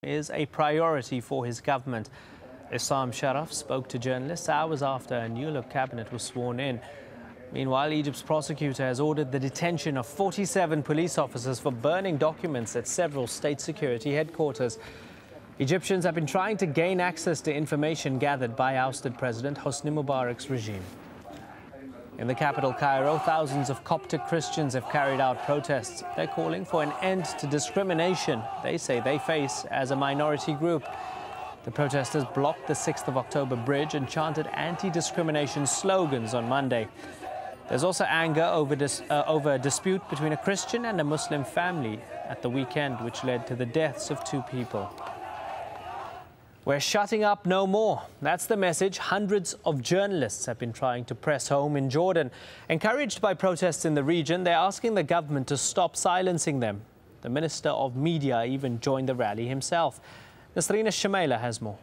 is a priority for his government. Issam Sharaf spoke to journalists hours after a new cabinet was sworn in. Meanwhile, Egypt's prosecutor has ordered the detention of 47 police officers for burning documents at several state security headquarters. Egyptians have been trying to gain access to information gathered by ousted President Hosni Mubarak's regime. In the capital, Cairo, thousands of Coptic Christians have carried out protests. They're calling for an end to discrimination they say they face as a minority group. The protesters blocked the 6th of October bridge and chanted anti-discrimination slogans on Monday. There's also anger over a dispute between a Christian and a Muslim family at the weekend, which led to the deaths of 2 people. We're shutting up no more. That's the message hundreds of journalists have been trying to press home in Jordan. Encouraged by protests in the region, they're asking the government to stop silencing them. The Minister of Media even joined the rally himself. Nasreen Al-Shamaila has more.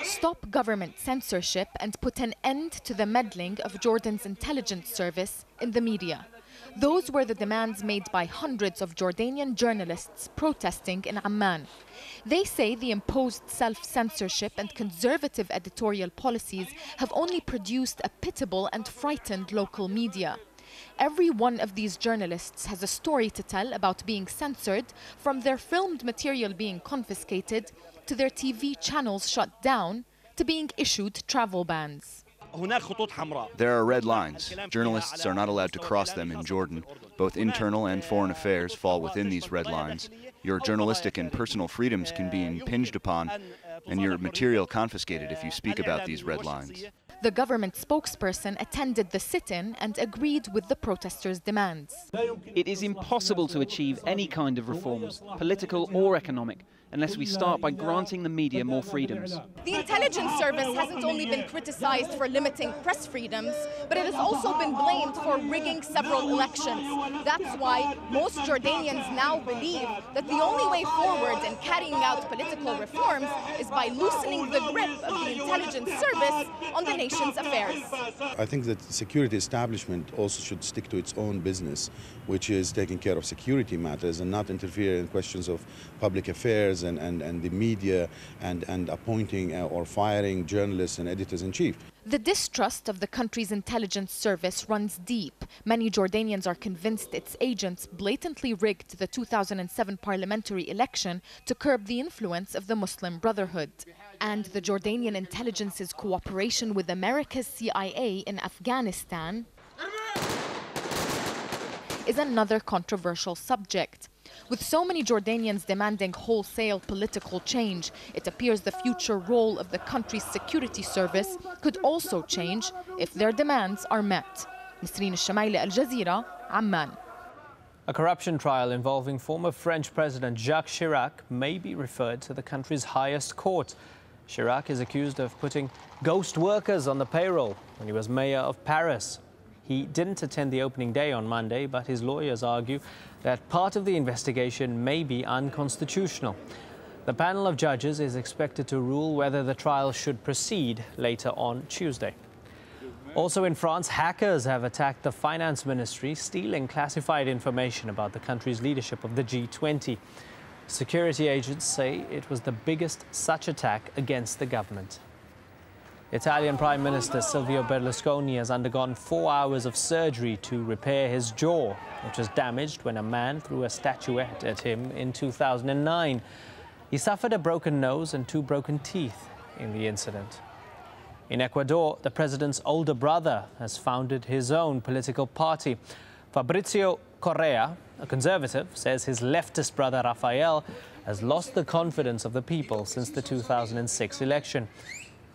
Stop government censorship and put an end to the meddling of Jordan's intelligence service in the media. Those were the demands made by hundreds of Jordanian journalists protesting in Amman. They say the imposed self-censorship and conservative editorial policies have only produced a pitiable and frightened local media. Every one of these journalists has a story to tell about being censored, from their filmed material being confiscated, to their TV channels shut down, to being issued travel bans. There are red lines. Journalists are not allowed to cross them in Jordan. Both internal and foreign affairs fall within these red lines. Your journalistic and personal freedoms can be impinged upon, and your material confiscated if you speak about these red lines. The government spokesperson attended the sit-in and agreed with the protesters' demands. It is impossible to achieve any kind of reforms, political or economic, unless we start by granting the media more freedoms. The intelligence service hasn't only been criticized for limiting press freedoms, but it has also been blamed for rigging several elections. That's why most Jordanians now believe that the only way forward in carrying out political reforms is by loosening the grip of the intelligence service on the nation's affairs. I think that the security establishment also should stick to its own business, which is taking care of security matters and not interfere in questions of public affairs and the media and appointing or firing journalists and editors-in-chief. The distrust of the country's intelligence service runs deep. Many Jordanians are convinced its agents blatantly rigged the 2007 parliamentary election to curb the influence of the Muslim Brotherhood. And the Jordanian intelligence's cooperation with America's CIA in Afghanistan is another controversial subject. With so many Jordanians demanding wholesale political change, it appears the future role of the country's security service could also change if their demands are met. Nasreen Al-Shamaila, AlJazeera, Amman. A corruption trial involving former French President Jacques Chirac may be referred to the country's highest court. Chirac is accused of putting ghost workers on the payroll when he was mayor of Paris. He didn't attend the opening day on Monday, but his lawyers argue that part of the investigation may be unconstitutional. The panel of judges is expected to rule whether the trial should proceed later on Tuesday. Also in France, hackers have attacked the finance ministry, stealing classified information about the country's leadership of the G20. Security agents say it was the biggest such attack against the government. Italian Prime Minister Silvio Berlusconi has undergone 4 hours of surgery to repair his jaw, which was damaged when a man threw a statuette at him in 2009. He suffered a broken nose and 2 broken teeth in the incident. In Ecuador, the president's older brother has founded his own political party. Fabrizio Correa, a conservative, says his leftist brother Rafael has lost the confidence of the people since the 2006 election.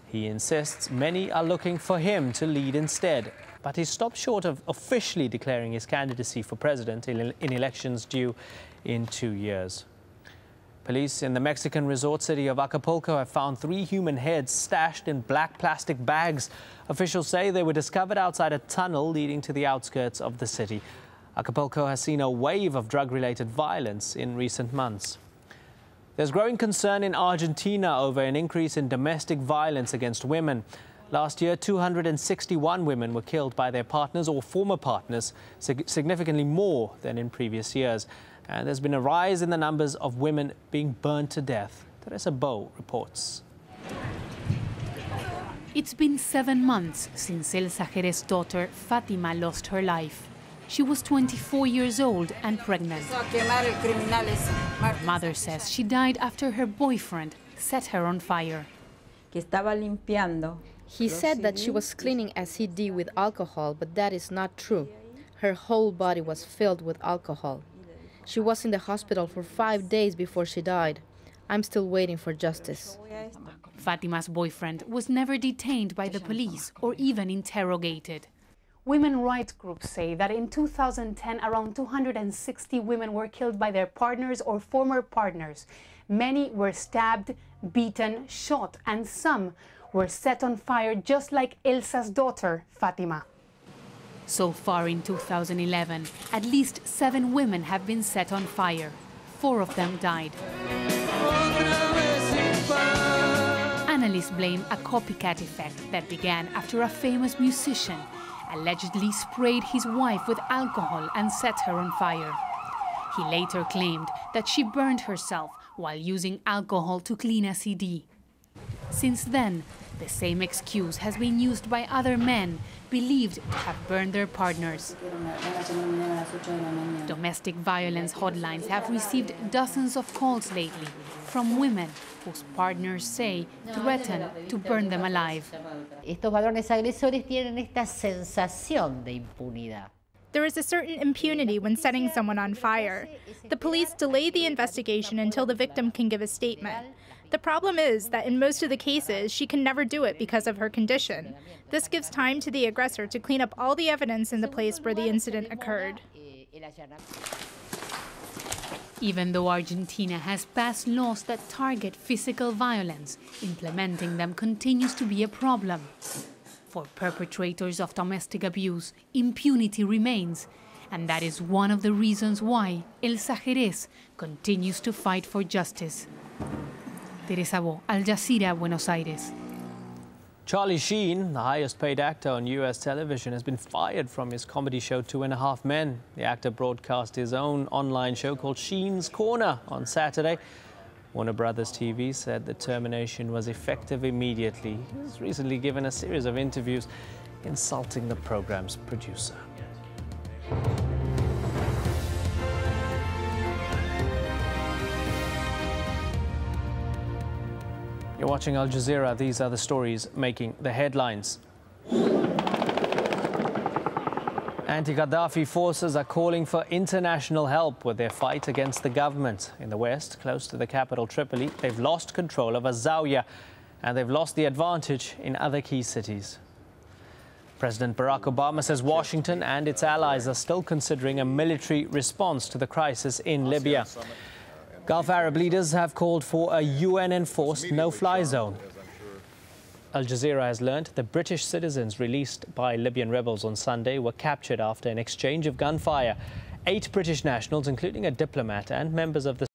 He insists many are looking for him to lead instead, but he stopped short of officially declaring his candidacy for president in elections due in 2 years. Police in the Mexican resort city of Acapulco have found 3 human heads stashed in black plastic bags. Officials say they were discovered outside a tunnel leading to the outskirts of the city. Acapulco has seen a wave of drug-related violence in recent months. There's growing concern in Argentina over an increase in domestic violence against women. Last year, 261 women were killed by their partners or former partners, significantly more than in previous years. And there's been a rise in the numbers of women being burned to death. Teresa Bow reports. It's been 7 months since AlJazeera's daughter Fatima lost her life. She was 24 years old and pregnant. Her mother says she died after her boyfriend set her on fire. He said that she was cleaning SED with alcohol, but that is not true. Her whole body was filled with alcohol. She was in the hospital for 5 days before she died. I'm still waiting for justice. Fatima's boyfriend was never detained by the police or even interrogated. Women rights groups say that in 2010, around 260 women were killed by their partners or former partners. Many were stabbed, beaten, shot, and some were set on fire, just like Elsa's daughter, Fatima. So far in 2011, at least 7 women have been set on fire. 4 of them died. Analysts blame a copycat effect that began after a famous musician allegedly sprayed his wife with alcohol and set her on fire. He later claimed that she burned herself while using alcohol to clean a CD. Since then, the same excuse has been used by other men believed to have burned their partners. Domestic violence hotlines have received dozens of calls lately from women whose partners say threaten to burn them alive. Estos varones agresores tienen esta sensación de impunidad. There is a certain impunity when setting someone on fire. The police delay the investigation until the victim can give a statement. The problem is that in most of the cases, she can never do it because of her condition. This gives time to the aggressor to clean up all the evidence in the place where the incident occurred. Even though Argentina has passed laws that target physical violence, implementing them continues to be a problem. For perpetrators of domestic abuse, impunity remains, and that is one of the reasons why AlJazeera continues to fight for justice. Teresa Bow, AlJazeera, Buenos Aires. Charlie Sheen, the highest paid actor on US television, has been fired from his comedy show 2.5 Men. The actor broadcast his own online show called Sheen's Corner on Saturday. Warner Brothers TV said the termination was effective immediately. He was recently given a series of interviews insulting the program's producer. You're watching Al Jazeera. These are the stories making the headlines. Anti-Gaddafi forces are calling for international help with their fight against the government. In the west, close to the capital Tripoli, they've lost control of Zawiya and they've lost the advantage in other key cities. President Barack Obama says Washington and its allies are still considering a military response to the crisis in Libya. Gulf Arab leaders have called for a UN-enforced no-fly zone. Al Jazeera has learned the British citizens released by Libyan rebels on Sunday were captured after an exchange of gunfire. 8 British nationals, including a diplomat and members of the